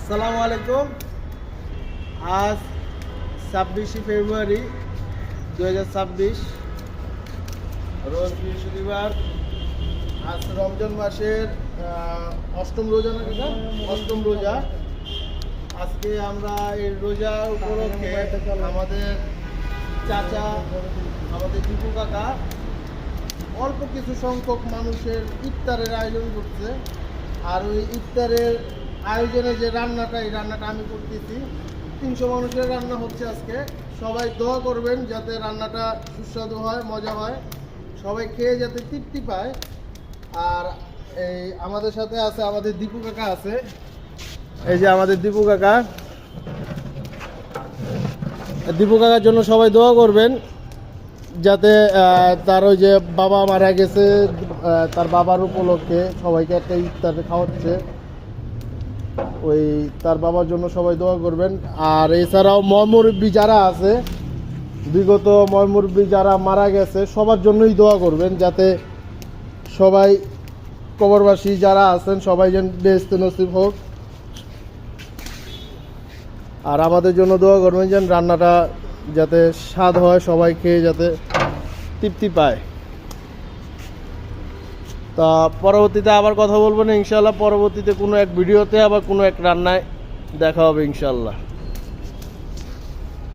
আসসালামু আলাইকুম। আজ 26শে ফেব্রুয়ারি 2026, রোজ বৃহস্পতিবার। আজ রমজান মাসের অষ্টম রোজা নাকি না? অষ্টম রোজা। আজকে আমরা এই রোজা উপলক্ষে আমাদের চাচা, আমাদের দীপু কাকা অল্প কিছু সংখ্যক মানুষের ইফতারের আয়োজন করছে। আর ওই ইফতারের আয়োজনে যে রান্নাটা, এই রান্নাটা আমি করতেছি। 300 মানুষের রান্না হচ্ছে আজকে। সবাই দোয়া করবেন যাতে রান্নাটা সুস্বাদু হয়, মজা হয়, সবাই খেয়ে যাতে তৃপ্তি পায়। আর এই আমাদের সাথে আছে আমাদের দীপু কাকা আছে। এই যে আমাদের দীপু কাকা। দীপু কাকার জন্য সবাই দোয়া করবেন যাতে তার ওই যে বাবা মারা গেছে, তার বাবার উপলক্ষে সবাইকে একটা ইফতার খাওয়াচ্ছে। ওই তার বাবার জন্য সবাই দোয়া করবেন। আর এছাড়াও ময়মুরব্বী যারা আছে, বিগত ময়মুরব্বী যারা মারা গেছে, সবার জন্যই দোয়া করবেন যাতে সবাই কবরবাসী যারা আছেন সবাই যেন বেহেশতে নসিব হোক। আর আমাদের জন্য দোয়া করবেন যেন রান্নাটা যাতে স্বাদ হয়, সবাই খেয়ে যাতে তৃপ্তি পায়। তা পরবর্তীতে আবার কথা বলবো না ইনশাল্লাহ। পরবর্তীতে কোনো এক ভিডিওতে আবার কোনো এক রান্নায় দেখা হবে ইনশাল্লাহ।